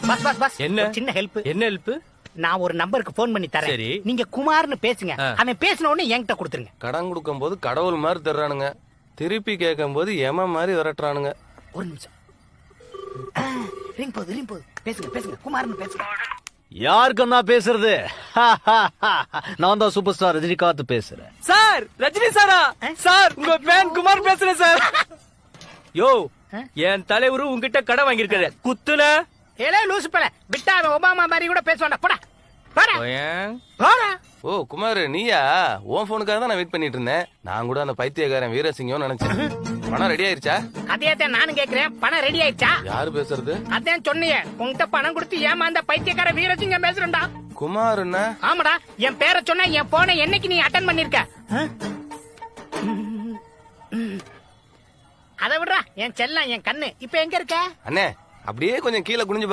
Pass pass pass என்ன? ஒரு சின்ன ஹெல்ப். என்ன ஹெல்ப்? நான் ஒரு நம்பருக்கு போன் பண்ணி தரேன். சரி. நீங்க குமார்னு பேசுங்க. அவன் பேசின உடனே என்கிட்ட கொடுத்துருங்க. கடன் கொடுக்கும் போது கடவுள் மாதிரி தர்றானுங்க, திருப்பி கேட்கும் போது எம மாதிரி விரட்டுறானுங்க. ஒரு நிமிஷம். ரிங் போகுது. பேசுங்க பேசுங்க, குமார்னு பேசுங்க. யாருக்கு நான் பேசுறது? நான் தான் சூப்பர் ஸ்டார் ரஜினிகாந்த் பேசுறேன். சார், ரஜினி சாரா? சார், உங்க ஃபேன் குமார் பேசுறேன் சார். யோ, என் தலைவரு உங்ககிட்ட கடன் வாங்கியிருக்காரு. குத்துன ஏலே லூசு பல விட்டா அவன் ஒபாமா மாதிரி கூட பேசுவான்டா. போடா போடா போடா. ஓ குமார், நீயா? உன் போனுக்காக தான் நான் வெயிட் பண்ணிட்டு இருந்தேன். நான் கூட அந்த பைத்தியக்காரன் வீரசிங்கம் நினைச்சேன். பணம் ரெடி ஆயிருச்சா? அதையத்தான் நானும் கேக்குறேன். பணம் ரெடி ஆயிடுச்சா? யாரு பேசுறது? அதான் சொன்னியே, உன்கிட்ட பணம் கொடுத்து ஏமாந்த பைத்தியக்கார வீரசிங்கம் பேசுறேன்டா. குமார் என்ன? ஆமாடா, என் பேரை சொன்னா என் போனை என்னைக்கு நீ அட்டன் பண்ணிருக்க? அதை விடுறா, என் செல்லம், என் கண்ணு. இப்ப எங்க இருக்க? அண்ணே, அப்படியே கொஞ்சம் கீழே குனிஞ்சு